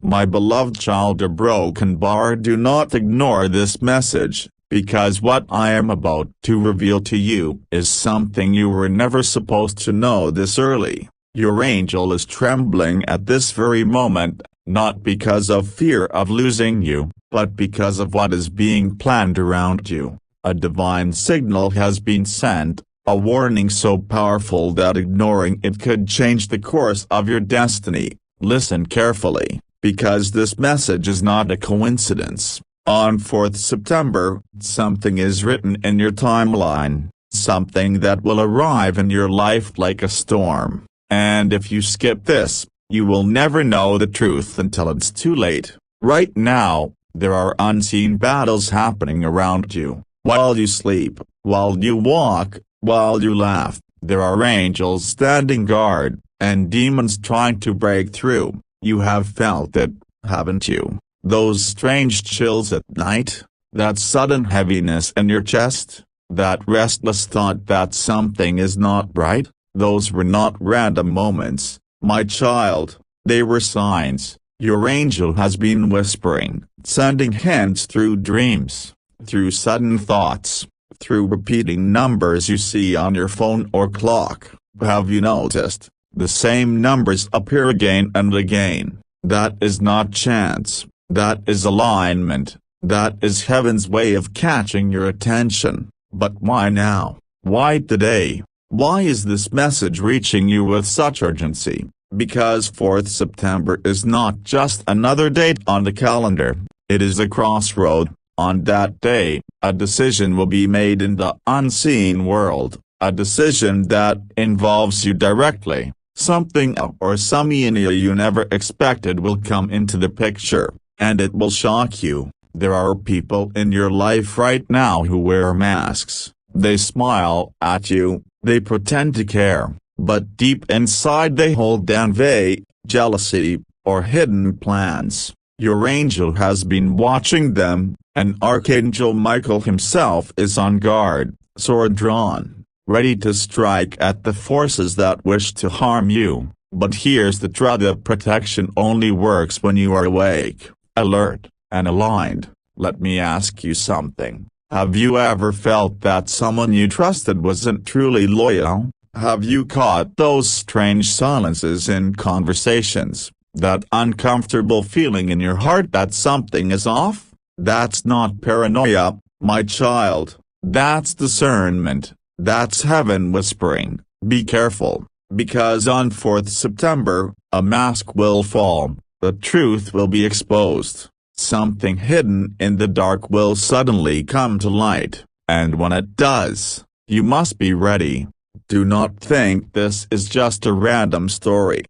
My beloved child of broken bar, do not ignore this message, because what I am about to reveal to you is something you were never supposed to know this early. Your angel is trembling at this very moment, not because of fear of losing you, but because of what is being planned around you. A divine signal has been sent, a warning so powerful that ignoring it could change the course of your destiny. Listen carefully, because this message is not a coincidence. On 4th September, something is written in your timeline, something that will arrive in your life like a storm. And if you skip this, you will never know the truth until it's too late. Right now, there are unseen battles happening around you. While you sleep, while you walk, while you laugh, there are angels standing guard, and demons trying to break through. You have felt it, haven't you? Those strange chills at night, that sudden heaviness in your chest, that restless thought that something is not right. Those were not random moments, my child, they were signs. Your angel has been whispering, sending hints through dreams, through sudden thoughts, through repeating numbers you see on your phone or clock. Have you noticed? The same numbers appear again and again. That is not chance, that is alignment, that is heaven's way of catching your attention. But why now? Why today? Why is this message reaching you with such urgency? Because 4th September is not just another date on the calendar, it is a crossroad. On that day, a decision will be made in the unseen world, a decision that involves you directly. Something or someone you never expected will come into the picture, and it will shock you. There are people in your life right now who wear masks. They smile at you, they pretend to care, but deep inside they hold envy, jealousy, or hidden plans. Your angel has been watching them, and Archangel Michael himself is on guard, sword drawn, ready to strike at the forces that wish to harm you. But here's the truth: the protection only works when you are awake, alert, and aligned. Let me ask you something. Have you ever felt that someone you trusted wasn't truly loyal? Have you caught those strange silences in conversations, that uncomfortable feeling in your heart that something is off? That's not paranoia, my child. That's discernment. That's heaven whispering, be careful, because on 4th September, a mask will fall, the truth will be exposed. Something hidden in the dark will suddenly come to light, and when it does, you must be ready. Do not think this is just a random story.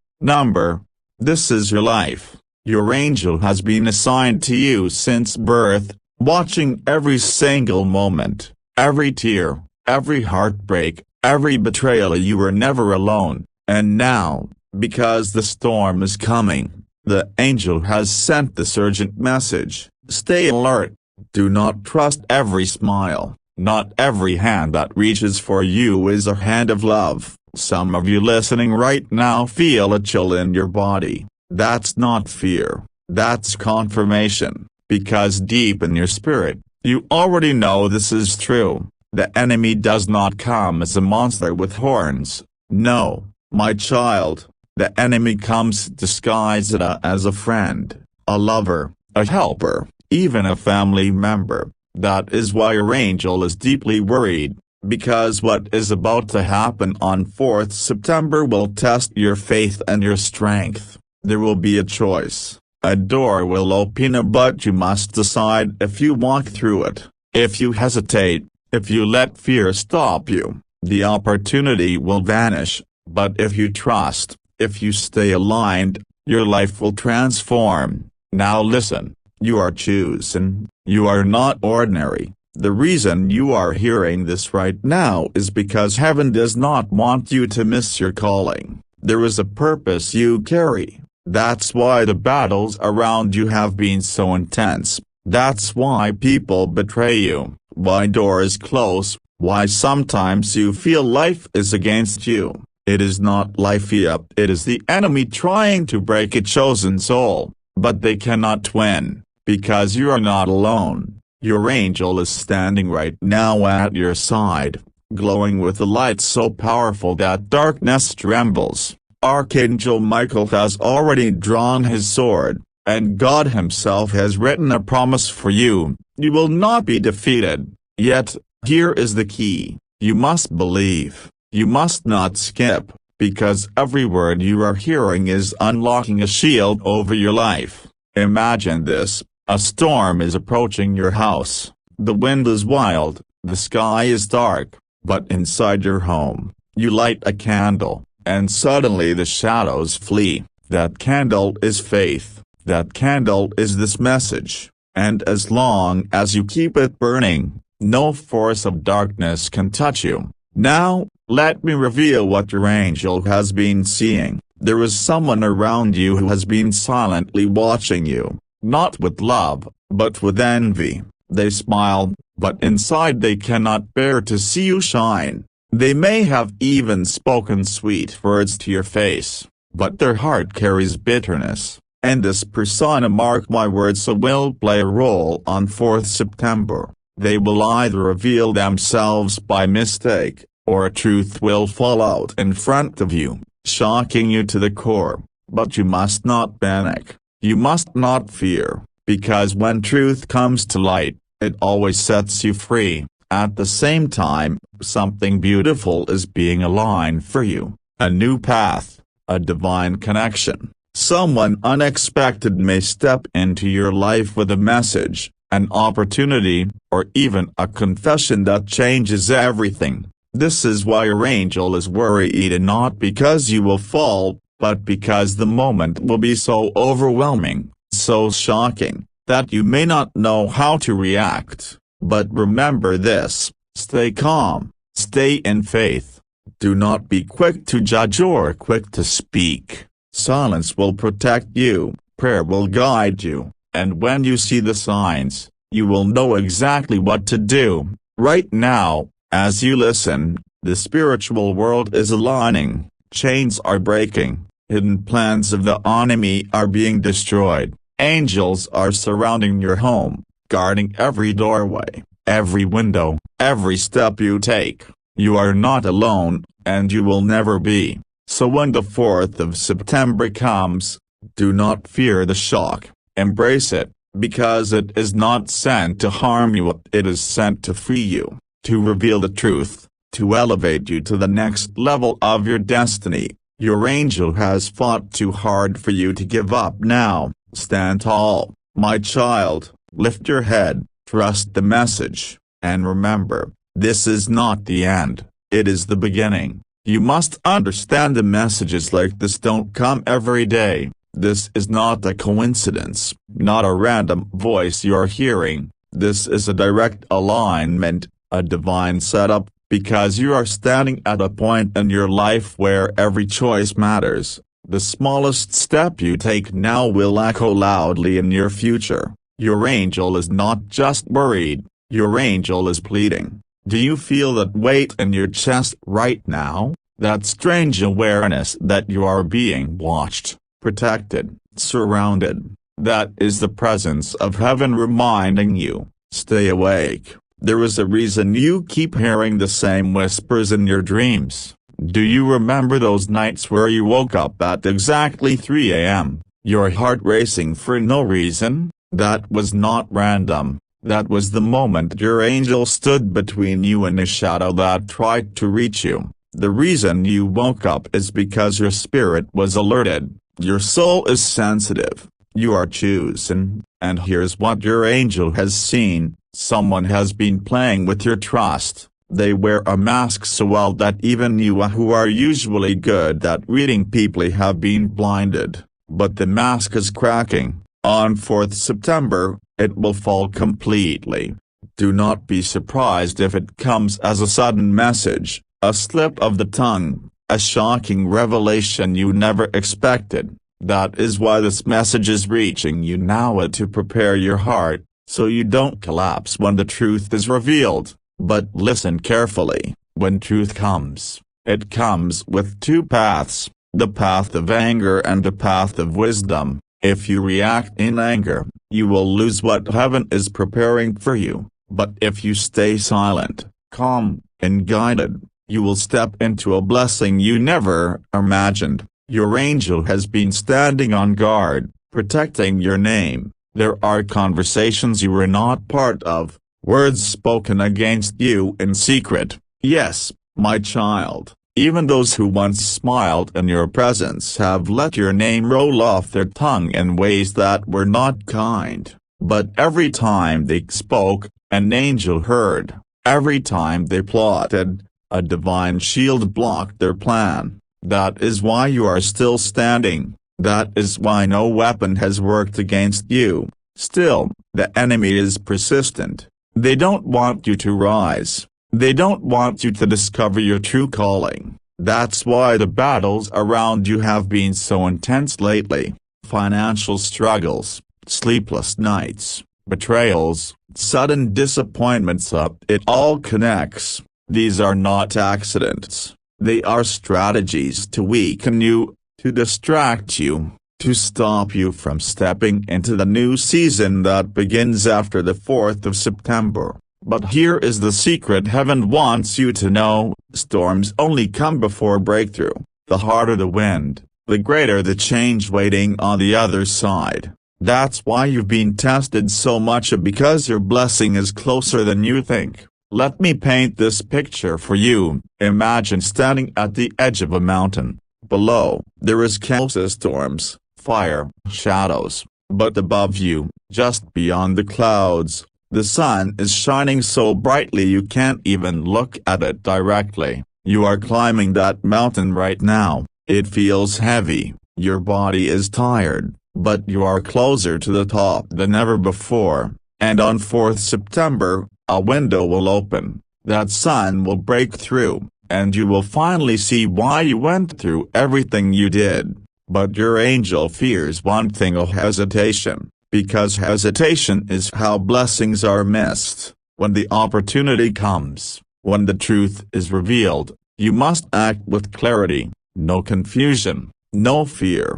This is your life. Your angel has been assigned to you since birth, watching every single moment, every tear, every heartbreak, every betrayal. You were never alone, and now, because the storm is coming, the angel has sent this urgent message. Stay alert. Do not trust every smile. Not every hand that reaches for you is a hand of love. Some of you listening right now feel a chill in your body. That's not fear. That's confirmation. Because deep in your spirit, you already know this is true. The enemy does not come as a monster with horns. No, my child. The enemy comes disguised as a friend, a lover, a helper, even a family member. That is why your angel is deeply worried, because what is about to happen on 4th September will test your faith and your strength. There will be a choice. A door will open, but you must decide if you walk through it. If you hesitate, if you let fear stop you, the opportunity will vanish. But if you trust, if you stay aligned, your life will transform. Now listen, you are chosen, you are not ordinary. The reason you are hearing this right now is because heaven does not want you to miss your calling. There is a purpose you carry. That's why the battles around you have been so intense. That's why people betray you, why doors close, why sometimes you feel life is against you. It is not life yet, it is the enemy trying to break a chosen soul. but they cannot win, because you are not alone. Your angel is standing right now at your side, glowing with a light so powerful that darkness trembles. Archangel Michael has already drawn his sword, and God himself has written a promise for you. You will not be defeated. Yet, here is the key. You must believe. You must not skip, because every word you are hearing is unlocking a shield over your life. Imagine this. A storm is approaching your house. The wind is wild, the sky is dark, but inside your home, you light a candle, and suddenly the shadows flee. That candle is faith. That candle is this message, and as long as you keep it burning, no force of darkness can touch you. Now, let me reveal what your angel has been seeing. There is someone around you who has been silently watching you. Not with love, but with envy. They smile, but inside they cannot bear to see you shine. They may have even spoken sweet words to your face, but their heart carries bitterness, and this persona, mark my words, will play a role on 4th September. They will either reveal themselves by mistake, or a truth will fall out in front of you, shocking you to the core. But you must not panic. You must not fear, because when truth comes to light, it always sets you free. At the same time, something beautiful is being aligned for you. A new path, a divine connection. Someone unexpected may step into your life with a message, an opportunity, or even a confession that changes everything. This is why your angel is worried, and not because you will fall, but because the moment will be so overwhelming, so shocking, that you may not know how to react. But remember this: stay calm, stay in faith. Do not be quick to judge or quick to speak. Silence will protect you, prayer will guide you, and when you see the signs, you will know exactly what to do. Right now, as you listen, the spiritual world is aligning. Chains are breaking, hidden plans of the enemy are being destroyed, angels are surrounding your home, guarding every doorway, every window, every step you take. You are not alone, and you will never be. So when the 4th of September comes, do not fear the shock, embrace it, because it is not sent to harm you, it is sent to free you, to reveal the truth, to elevate you to the next level of your destiny. Your angel has fought too hard for you to give up now. Stand tall, my child, lift your head, trust the message, and remember, this is not the end, it is the beginning. You must understand the messages like this don't come every day. This is not a coincidence, not a random voice you're hearing. This is a direct alignment, a divine setup, because you are standing at a point in your life where every choice matters. The smallest step you take now will echo loudly in your future. Your angel is not just worried, your angel is pleading. Do you feel that weight in your chest right now? That strange awareness that you are being watched, protected, surrounded? That is the presence of heaven reminding you, stay awake. There is a reason you keep hearing the same whispers in your dreams. Do you remember those nights where you woke up at exactly 3 a.m., your heart racing for no reason? That was not random. That was the moment your angel stood between you and a shadow that tried to reach you. The reason you woke up is because your spirit was alerted, your soul is sensitive, you are chosen, and here's what your angel has seen: someone has been playing with your trust. They wear a mask so well that even you who are usually good at reading people have been blinded. But the mask is cracking. On 4th September, it will fall completely. Do not be surprised if it comes as a sudden message, a slip of the tongue, a shocking revelation you never expected. That is why this message is reaching you now, to prepare your heart, so you don't collapse when the truth is revealed. But listen carefully, when truth comes, it comes with two paths, the path of anger and the path of wisdom. If you react in anger, you will lose what heaven is preparing for you, but if you stay silent, calm, and guided, you will step into a blessing you never imagined. Your angel has been standing on guard, protecting your name. There are conversations you were not part of, words spoken against you in secret. Yes, my child, even those who once smiled in your presence have let your name roll off their tongue in ways that were not kind. But every time they spoke, an angel heard. Every time they plotted, a divine shield blocked their plan. That is why you are still standing. That is why no weapon has worked against you. Still, the enemy is persistent. They don't want you to rise. They don't want you to discover your true calling. That's why the battles around you have been so intense lately. Financial struggles, sleepless nights, betrayals, sudden disappointments. It all connects. These are not accidents. They are strategies to weaken you, to distract you, to stop you from stepping into the new season that begins after the 4th of September. But here is the secret heaven wants you to know: storms only come before breakthrough. The harder the wind, the greater the change waiting on the other side. That's why you've been tested so much, because your blessing is closer than you think. Let me paint this picture for you. Imagine standing at the edge of a mountain. Below, there is chaos, storms, fire, shadows. But above you, just beyond the clouds, the sun is shining so brightly you can't even look at it directly. You are climbing that mountain right now. It feels heavy, your body is tired, but you are closer to the top than ever before. And on 4th September, a window will open, that sun will break through, and you will finally see why you went through everything you did. But your angel fears one thing: hesitation, because hesitation is how blessings are missed. When the opportunity comes, when the truth is revealed, you must act with clarity, no confusion, no fear.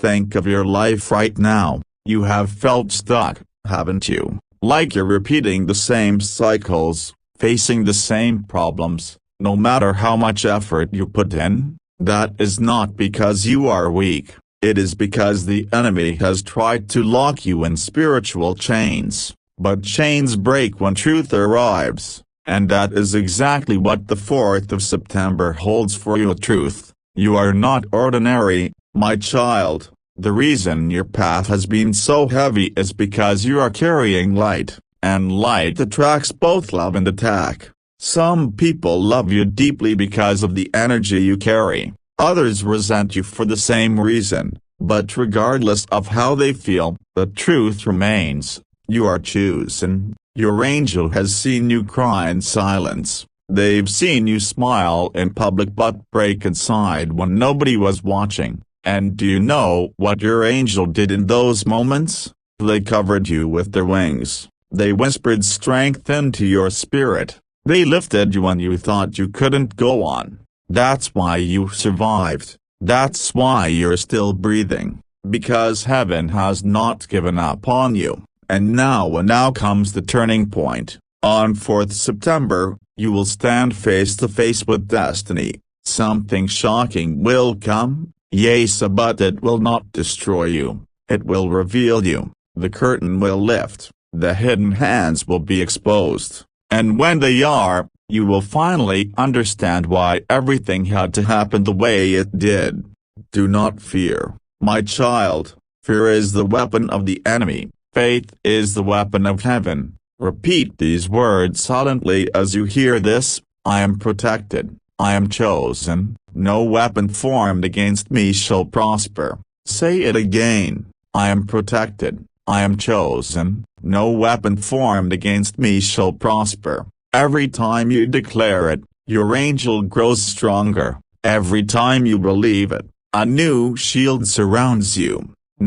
Think of your life right now. You have felt stuck, haven't you? Like you're repeating the same cycles, facing the same problems, no matter how much effort you put in. That is not because you are weak. It is because the enemy has tried to lock you in spiritual chains. But chains break when truth arrives, and that is exactly what the 4th of September holds for you. Truth. You are not ordinary, my child. The reason your path has been so heavy is because you are carrying light, and light attracts both love and attack. Some people love you deeply because of the energy you carry. Others resent you for the same reason, but regardless of how they feel, the truth remains: you are chosen. Your angel has seen you cry in silence. They've seen you smile in public but break inside when nobody was watching. And do you know what your angel did in those moments? They covered you with their wings. They whispered strength into your spirit. They lifted you when you thought you couldn't go on. That's why you survived. That's why you're still breathing. Because heaven has not given up on you. And now comes the turning point. On 4th September, you will stand face to face with destiny. Something shocking will come. Yes, but it will not destroy you. It will reveal you. The curtain will lift. The hidden hands will be exposed. And when they are, you will finally understand why everything had to happen the way it did. Do not fear, my child. Fear is the weapon of the enemy. Faith is the weapon of heaven. Repeat these words silently as you hear this: I am protected. I am chosen. No weapon formed against me shall prosper. Say it again: I am protected. I am chosen. No weapon formed against me shall prosper. Every time you declare it, your angel grows stronger. Every time you believe it, a new shield surrounds you.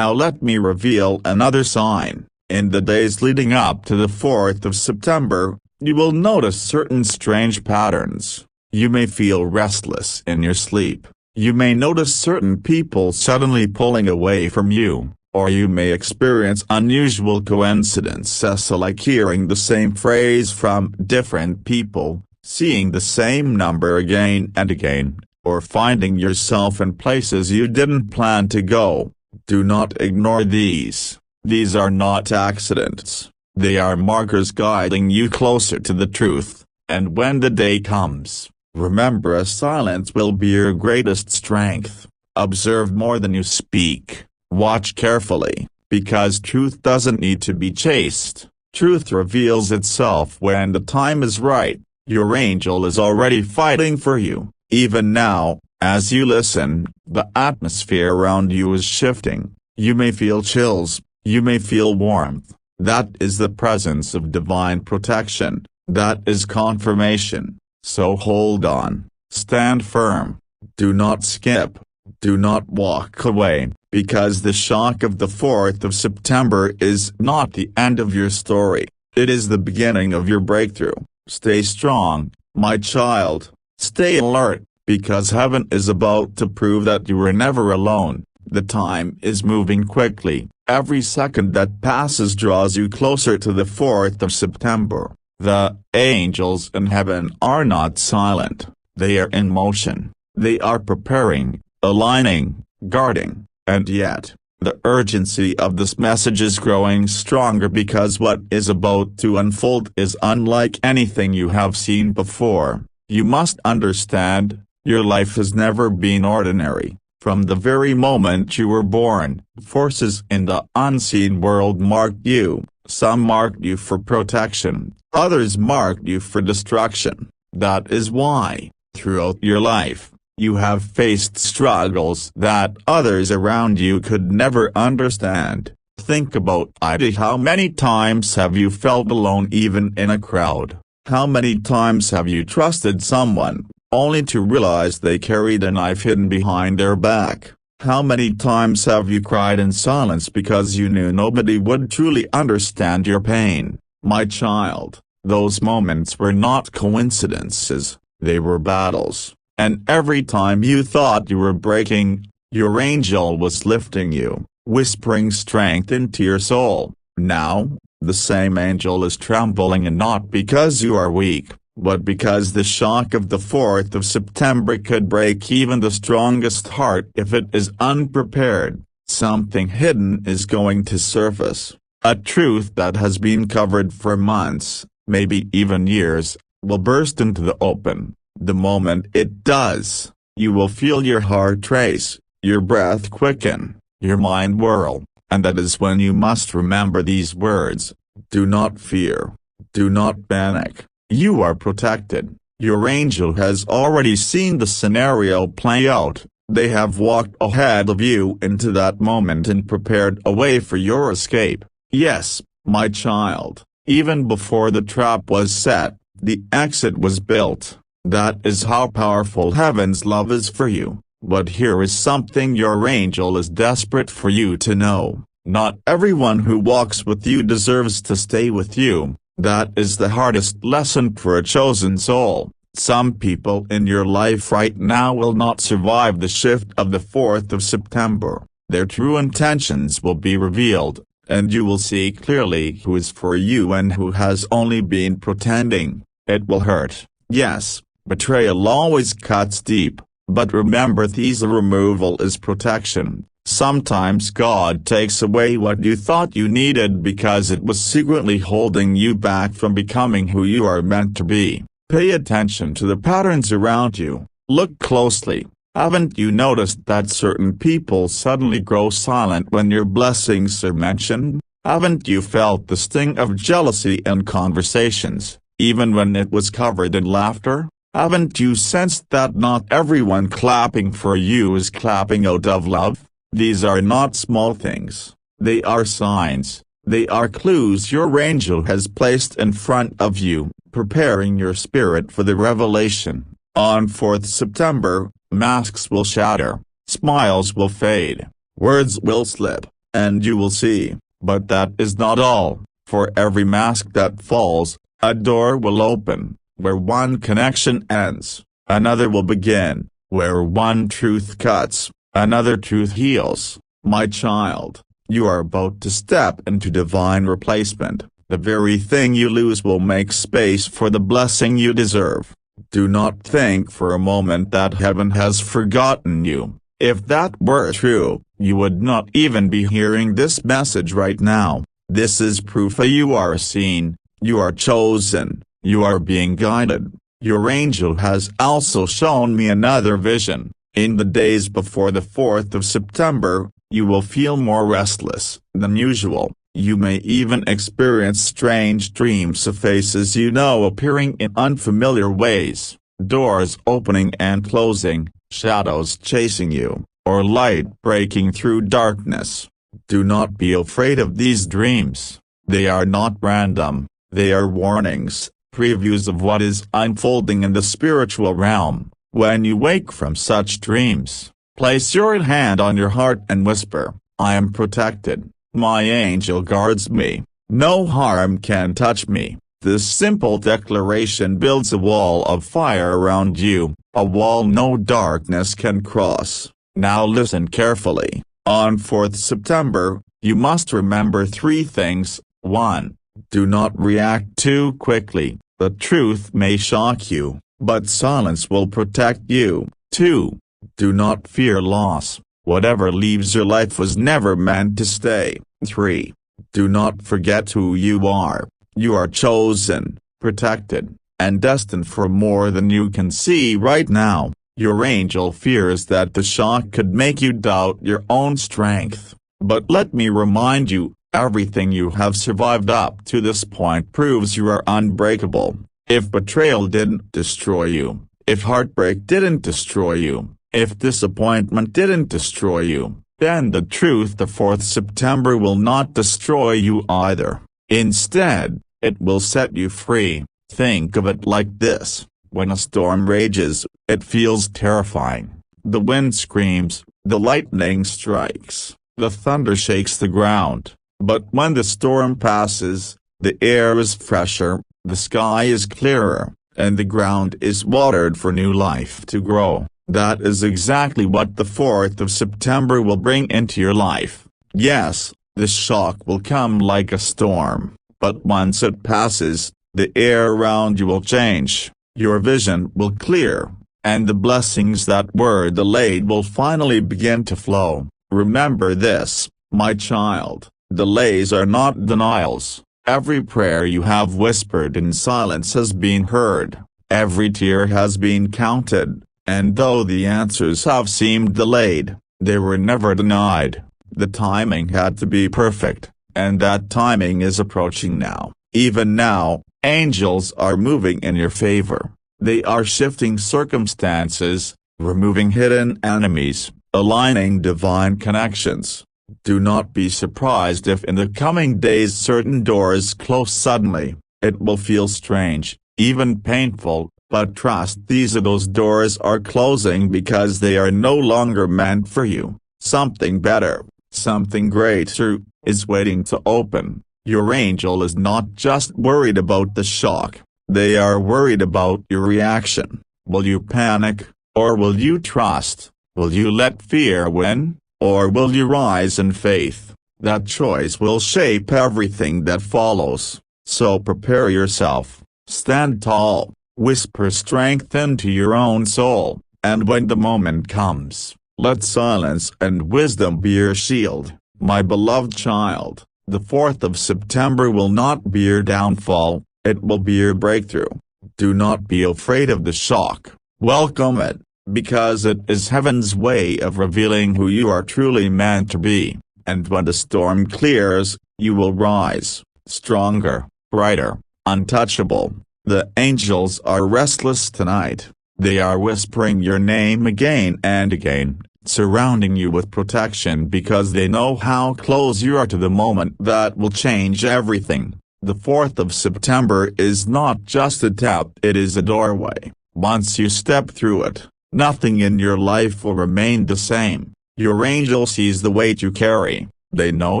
Now let me reveal another sign. In the days leading up to the 4th of September, you will notice certain strange patterns. You may feel restless in your sleep. You may notice certain people suddenly pulling away from you. or you may experience unusual coincidences like hearing the same phrase from different people, seeing the same number again and again, or finding yourself in places you didn't plan to go. Do not ignore these. These are not accidents. They are markers guiding you closer to the truth, and when the day comes, remember silence will be your greatest strength. Observe more than you speak. Watch carefully, because truth doesn't need to be chased. Truth reveals itself when the time is right. Your angel is already fighting for you. Even now, as you listen, the atmosphere around you is shifting. You may feel chills, you may feel warmth. That is the presence of divine protection. That is confirmation. So hold on. Stand firm. Do not skip. Do not walk away, because the shock of the 4th of September is not the end of your story. It is the beginning of your breakthrough. Stay strong, my child. Stay alert, because heaven is about to prove that you were never alone. The time is moving quickly. Every second that passes draws you closer to the 4th of September. The angels in heaven are not silent. They are in motion. They are preparing, aligning, guarding, and yet, the urgency of this message is growing stronger because what is about to unfold is unlike anything you have seen before. You must understand, your life has never been ordinary. From the very moment you were born, forces in the unseen world marked you. Some marked you for protection, others marked you for destruction. That is why, throughout your life, you have faced struggles that others around you could never understand. Think about it. How many times have you felt alone even in a crowd? How many times have you trusted someone, only to realize they carried a knife hidden behind their back? How many times have you cried in silence because you knew nobody would truly understand your pain? My child, those moments were not coincidences, they were battles. And every time you thought you were breaking, your angel was lifting you, whispering strength into your soul. Now, the same angel is trembling, and not because you are weak, but because the shock of the 4th of September could break even the strongest heart if it is unprepared. Something hidden is going to surface. A truth that has been covered for months, maybe even years, will burst into the open. The moment it does, you will feel your heart race, your breath quicken, your mind whirl, and that is when you must remember these words. Do not fear. Do not panic. You are protected. Your angel has already seen the scenario play out. They have walked ahead of you into that moment and prepared a way for your escape. Yes, my child, even before the trap was set, the exit was built. That is how powerful heaven's love is for you. But here is something your angel is desperate for you to know. Not everyone who walks with you deserves to stay with you. That is the hardest lesson for a chosen soul. Some people in your life right now will not survive the shift of the 4th of September. Their true intentions will be revealed, and you will see clearly who is for you and who has only been pretending. It will hurt, yes. Betrayal always cuts deep, but remember, this removal is protection. Sometimes God takes away what you thought you needed because it was secretly holding you back from becoming who you are meant to be. Pay attention to the patterns around you. Look closely. Haven't you noticed that certain people suddenly grow silent when your blessings are mentioned? Haven't you felt the sting of jealousy in conversations, even when it was covered in laughter? Haven't you sensed that not everyone clapping for you is clapping out of love? These are not small things. They are signs. They are clues your angel has placed in front of you, preparing your spirit for the revelation. On 4th September, masks will shatter, smiles will fade, words will slip, and you will see. But that is not all. For every mask that falls, a door will open. Where one connection ends, another will begin. Where one truth cuts, another truth heals. My child, You are about to step into divine replacement. The very thing you lose will make space for the blessing you deserve. Do not think for a moment that heaven has forgotten you. If that were true, you would not even be hearing this message right now. This is proof that you are seen, you are chosen, you are being guided. Your angel has also shown me another vision. In the days before the 4th of September, you will feel more restless than usual. You may even experience strange dreams of faces you know appearing in unfamiliar ways, doors opening and closing, shadows chasing you, or light breaking through darkness. Do not be afraid of these dreams. They are not random, they are warnings, previews of what is unfolding in the spiritual realm. When you wake from such dreams, place your hand on your heart and whisper, "I am protected. My angel guards me. No harm can touch me." This simple declaration builds a wall of fire around you, a wall no darkness can cross. Now listen carefully. On 4th September, you must remember 3 things. 1. Do not react too quickly. The truth may shock you, but silence will protect you. 2. Do not fear loss. Whatever leaves your life was never meant to stay. 3. Do not forget who you are. You are chosen, protected, and destined for more than you can see right now. Your angel fears that the shock could make you doubt your own strength. But let me remind you, everything you have survived up to this point proves you are unbreakable. If betrayal didn't destroy you, if heartbreak didn't destroy you, if disappointment didn't destroy you, then the truth the 4th September will not destroy you either. Instead, it will set you free. Think of it like this. When a storm rages, it feels terrifying. The wind screams, the lightning strikes, the thunder shakes the ground. But when the storm passes, the air is fresher, the sky is clearer, and the ground is watered for new life to grow. That is exactly what the 4th of September will bring into your life. Yes, the shock will come like a storm, but once it passes, the air around you will change, your vision will clear, and the blessings that were delayed will finally begin to flow. Remember this, my child, delays are not denials. Every prayer you have whispered in silence has been heard, every tear has been counted. And though the answers have seemed delayed, they were never denied. The timing had to be perfect, and that timing is approaching now. Even now, angels are moving in your favor. They are shifting circumstances, removing hidden enemies, aligning divine connections. Do not be surprised if in the coming days certain doors close suddenly. It will feel strange, even painful. But trust, these are those doors are closing because they are no longer meant for you. Something better, something greater, is waiting to open. Your angel is not just worried about the shock, they are worried about your reaction. Will you panic, or will you trust? Will you let fear win, or will you rise in faith? That choice will shape everything that follows. So prepare yourself, stand tall. Whisper strength into your own soul, and when the moment comes, let silence and wisdom be your shield. My beloved child, the 4th of September will not be your downfall, it will be your breakthrough. Do not be afraid of the shock, welcome it, because it is heaven's way of revealing who you are truly meant to be, and when the storm clears, you will rise, stronger, brighter, untouchable. The angels are restless tonight. They are whispering your name again and again, surrounding you with protection because they know how close you are to the moment that will change everything. The 4th of September is not just a tap, it is a doorway. Once you step through it, nothing in your life will remain the same. Your angel sees the weight you carry. They know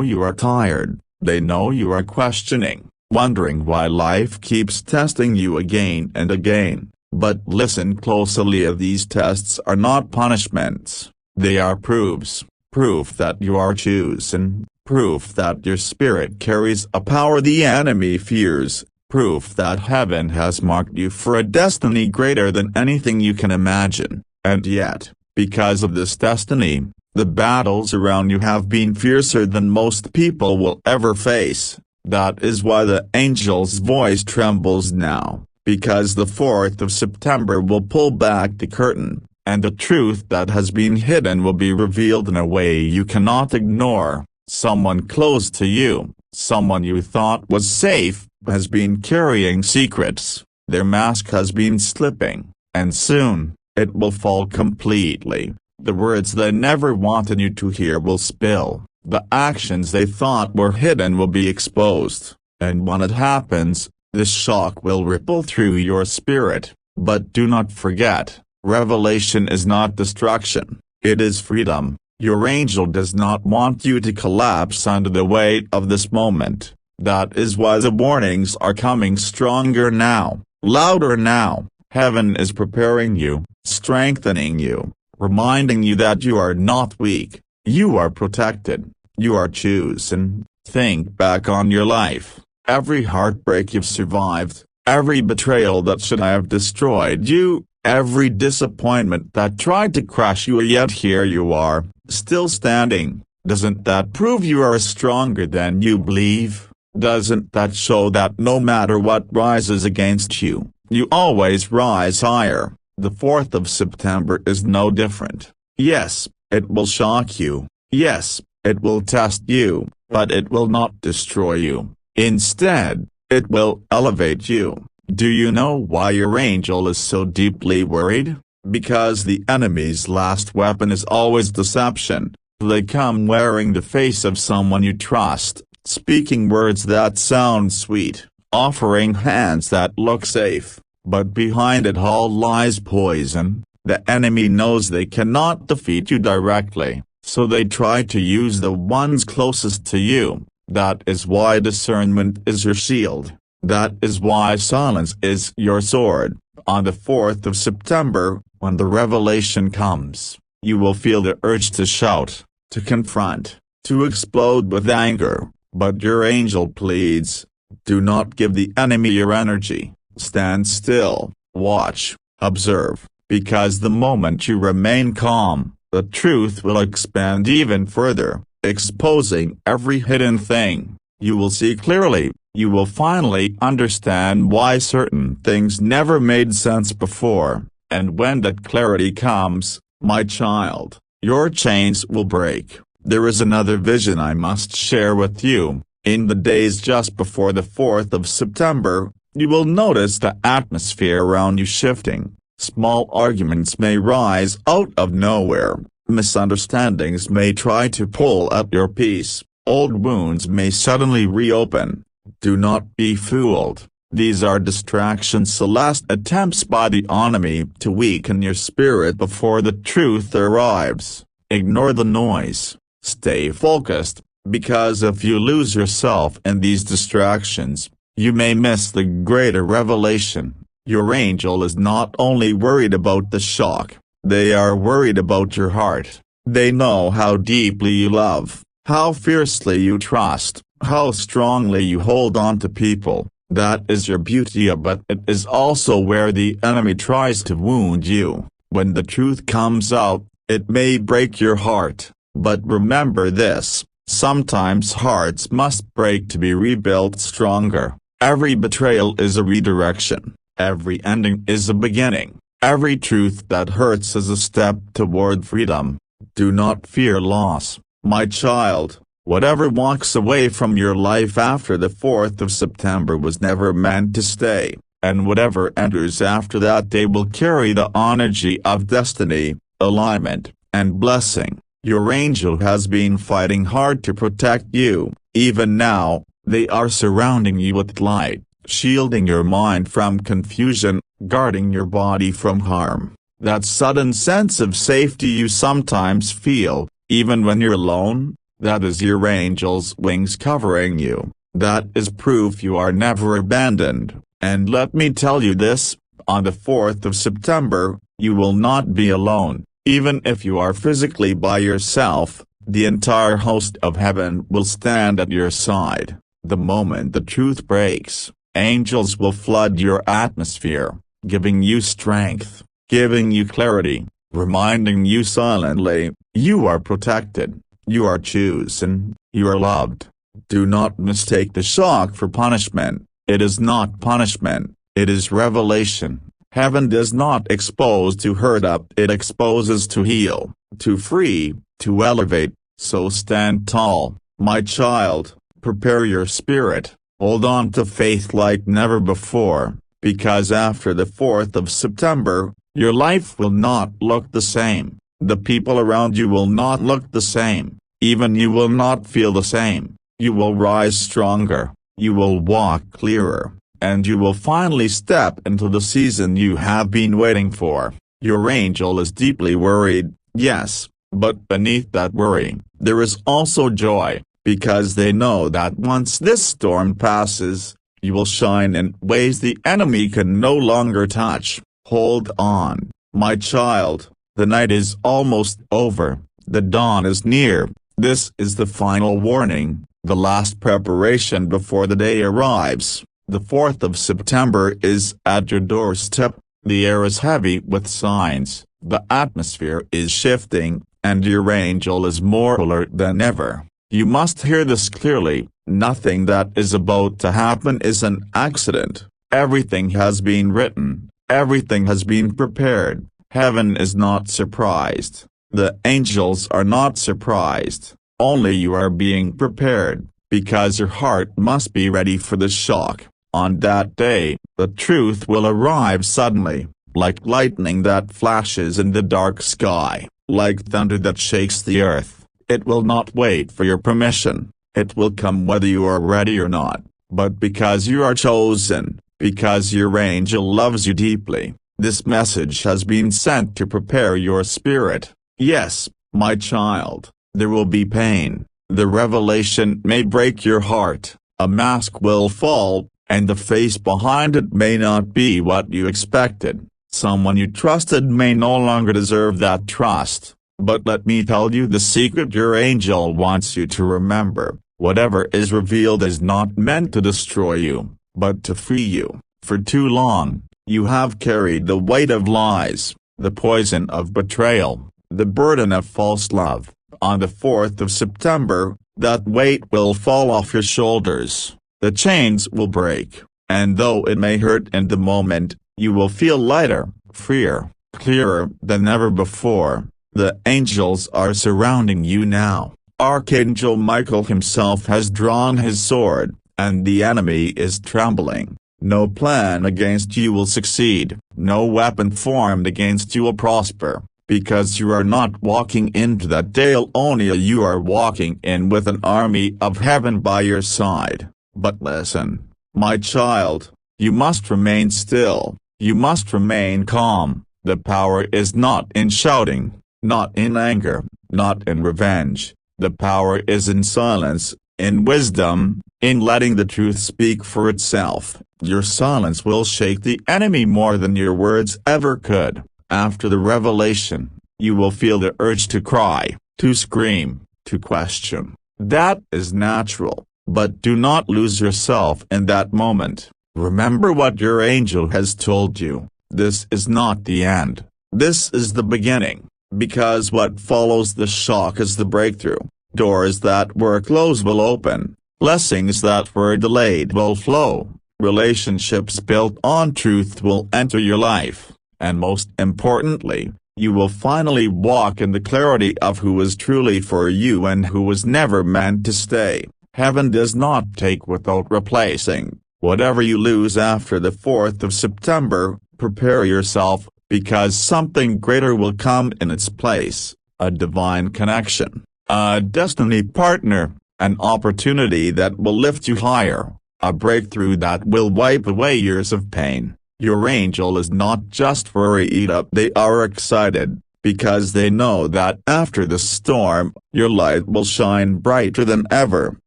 you are tired. They know you are questioning, wondering why life keeps testing you again and again. But listen closely, these tests are not punishments, they are proofs, proof that you are chosen, proof that your spirit carries a power the enemy fears, proof that heaven has marked you for a destiny greater than anything you can imagine, and yet, because of this destiny, the battles around you have been fiercer than most people will ever face. That is why the angel's voice trembles now, because the 4th of September will pull back the curtain, and the truth that has been hidden will be revealed in a way you cannot ignore. Someone close to you, someone you thought was safe, has been carrying secrets. Their mask has been slipping, and soon, it will fall completely. The words they never wanted you to hear will spill. The actions they thought were hidden will be exposed, and when it happens, the shock will ripple through your spirit. But do not forget, revelation is not destruction, it is freedom. Your angel does not want you to collapse under the weight of this moment. That is why the warnings are coming stronger now, louder now. Heaven is preparing you, strengthening you, reminding you that you are not weak, you are protected, you are chosen. Think back on your life, every heartbreak you've survived, every betrayal that should have destroyed you, every disappointment that tried to crush you, yet here you are, still standing. Doesn't that prove you are stronger than you believe? Doesn't that show that no matter what rises against you, you always rise higher? The 4th of September is no different. Yes, it will shock you. Yes, it will test you, but it will not destroy you. Instead, it will elevate you. Do you know why your angel is so deeply worried? Because the enemy's last weapon is always deception. They come wearing the face of someone you trust, speaking words that sound sweet, offering hands that look safe, but behind it all lies poison. The enemy knows they cannot defeat you directly, so they try to use the ones closest to you. That is why discernment is your shield. That is why silence is your sword. On the 4th of September, when the revelation comes, you will feel the urge to shout, to confront, to explode with anger, but your angel pleads, do not give the enemy your energy. Stand still, watch, observe, because the moment you remain calm, the truth will expand even further, exposing every hidden thing. You will see clearly, you will finally understand why certain things never made sense before, and when that clarity comes, my child, your chains will break. There is another vision I must share with you. In the days just before the 4th of September, you will notice the atmosphere around you shifting. Small arguments may rise out of nowhere, misunderstandings may try to pull at your peace, old wounds may suddenly reopen. Do not be fooled. These are distractions, the last attempts by the enemy to weaken your spirit before the truth arrives. Ignore the noise. Stay focused, because if you lose yourself in these distractions, you may miss the greater revelation. Your angel is not only worried about the shock, they are worried about your heart. They know how deeply you love, how fiercely you trust, how strongly you hold on to people. That is your beauty, but it is also where the enemy tries to wound you. When the truth comes out, it may break your heart, but remember this, sometimes hearts must break to be rebuilt stronger. Every betrayal is a redirection, every ending is a beginning, every truth that hurts is a step toward freedom. Do not fear loss, my child. Whatever walks away from your life after the 4th of September was never meant to stay, and whatever enters after that day will carry the energy of destiny, alignment, and blessing. Your angel has been fighting hard to protect you. Even now, they are surrounding you with light, shielding your mind from confusion, guarding your body from harm. That sudden sense of safety you sometimes feel, even when you're alone, that is your angel's wings covering you. That is proof you are never abandoned. And let me tell you this, on the 4th of September, you will not be alone. Even if you are physically by yourself, The entire host of heaven will stand at your side. The moment the truth breaks, angels will flood your atmosphere, giving you strength, giving you clarity, reminding you silently, you are protected, you are chosen, you are loved. Do not mistake the shock for punishment. It is not punishment, it is revelation. Heaven does not expose to hurt up, it exposes to heal, to free, to elevate. So stand tall, my child, prepare your spirit, hold on to faith like never before, because after the 4th of September, your life will not look the same, the people around you will not look the same, even you will not feel the same. You will rise stronger, you will walk clearer, and you will finally step into the season you have been waiting for. Your angel is deeply worried, yes, but beneath that worry, there is also joy, because they know that once this storm passes, you will shine in ways the enemy can no longer touch. Hold on, my child, the night is almost over, the dawn is near. This is the final warning. The last preparation before the day arrives. The 4th of September is at your doorstep. The air is heavy with signs, the atmosphere is shifting, and your angel is more alert than ever. You must hear this clearly, nothing that is about to happen is an accident. Everything has been written, everything has been prepared. Heaven is not surprised. The angels are not surprised. Only you are being prepared, because your heart must be ready for the shock. On that day, the truth will arrive suddenly, like lightning that flashes in the dark sky, like thunder that shakes the earth. It will not wait for your permission, it will come whether you are ready or not, but because you are chosen, because your angel loves you deeply, this message has been sent to prepare your spirit. Yes, my child. There will be pain, the revelation may break your heart, a mask will fall, and the face behind it may not be what you expected. Someone you trusted may no longer deserve that trust. But let me tell you the secret your angel wants you to remember: whatever is revealed is not meant to destroy you, but to free you. For too long, you have carried the weight of lies, the poison of betrayal, the burden of false love. On the 4th of September, that weight will fall off your shoulders, the chains will break, and though it may hurt in the moment, you will feel lighter, freer, clearer than ever before. The angels are surrounding you now. Archangel Michael himself has drawn his sword, and the enemy is trembling. No plan against you will succeed, no weapon formed against you will prosper. Because you are not walking into that day alone, you are walking in with an army of heaven by your side. But listen, my child, you must remain still, you must remain calm. The power is not in shouting, not in anger, not in revenge. The power is in silence, in wisdom, in letting the truth speak for itself. Your silence will shake the enemy more than your words ever could. After the revelation, you will feel the urge to cry, to scream, to question. That is natural, but do not lose yourself in that moment. Remember what your angel has told you: this is not the end, this is the beginning, because what follows the shock is the breakthrough. Doors that were closed will open, blessings that were delayed will flow, relationships built on truth will enter your life. And most importantly, you will finally walk in the clarity of who is truly for you and who was never meant to stay. Heaven does not take without replacing. Whatever you lose after the 4th of September, prepare yourself, because something greater will come in its place: a divine connection, a destiny partner, an opportunity that will lift you higher, a breakthrough that will wipe away years of pain. Your angel is not just worried up, they are excited, because they know that after the storm, your light will shine brighter than ever.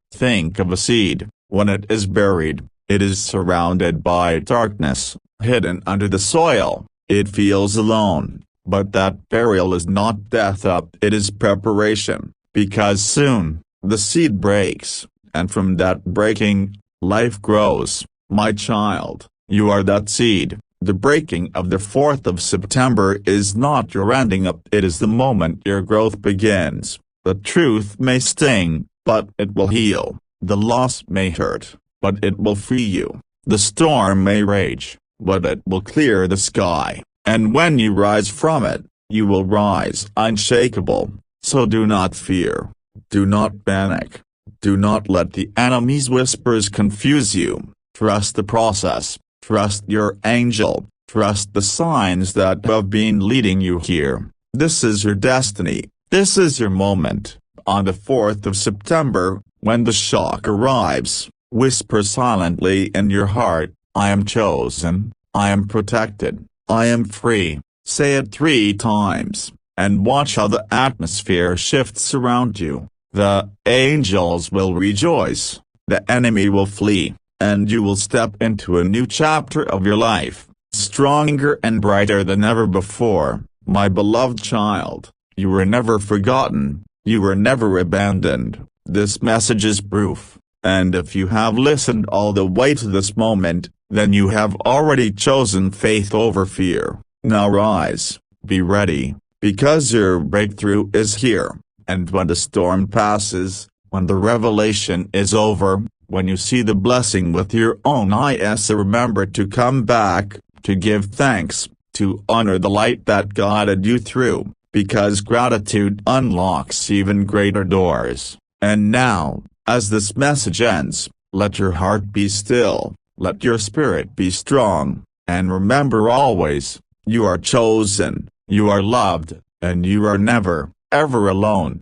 Think of a seed. When it is buried, it is surrounded by darkness, hidden under the soil. It feels alone, but that burial is not death, it is preparation, because soon, the seed breaks, and from that breaking, life grows. My child, you are that seed. The breaking of the 4th of September is not your ending up, it is the moment your growth begins. The truth may sting, but it will heal. The loss may hurt, but it will free you. The storm may rage, but it will clear the sky, and when you rise from it, you will rise unshakable. So do not fear. Do not panic. Do not let the enemy's whispers confuse you. Trust the process. Trust your angel. Trust the signs that have been leading you here. This is your destiny. This is your moment. On the 4th of September, when the shock arrives, whisper silently in your heart, I am chosen, I am protected, I am free. Say it 3 times, and watch how the atmosphere shifts around you. The angels will rejoice, the enemy will flee, and you will step into a new chapter of your life, stronger and brighter than ever before. My beloved child, you were never forgotten, you were never abandoned. This message is proof, and if you have listened all the way to this moment, then you have already chosen faith over fear. Now rise, be ready, because your breakthrough is here. And when the storm passes, when the revelation is over, when you see the blessing with your own eyes, remember to come back, to give thanks, to honor the light that guided you through, because gratitude unlocks even greater doors. And now, as this message ends, let your heart be still, let your spirit be strong, and remember always, you are chosen, you are loved, and you are never, ever alone.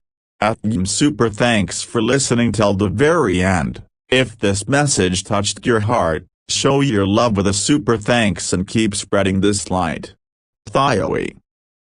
Super thanks for listening till the very end. If this message touched your heart, show your love with a super thanks and keep spreading this light. Thioe.